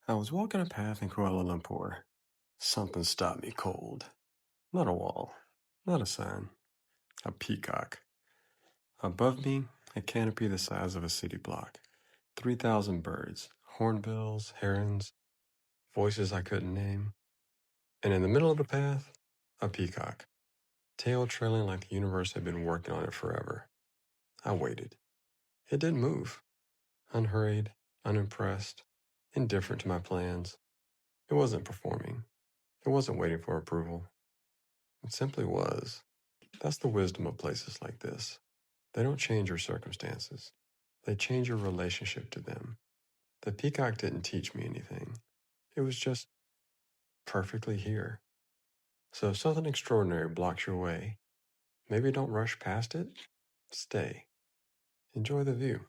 I was walking a path in Kuala Lumpur. Something stopped me cold. Not a wall, not a sign, a peacock. Above me, a canopy the size of a city block. 3,000 birds, hornbills, herons, voices I couldn't name. And in the middle of the path, a peacock, tail trailing like the universe had been working on it forever. I waited. It didn't move. Unhurried, unimpressed, indifferent to my plans. It wasn't performing. It wasn't waiting for approval. It simply was. That's the wisdom of places like this. They don't change your circumstances. They change your relationship to them. The peacock didn't teach me anything. It was just perfectly here. So if something extraordinary blocks your way, maybe don't rush past it. Stay. Enjoy the view.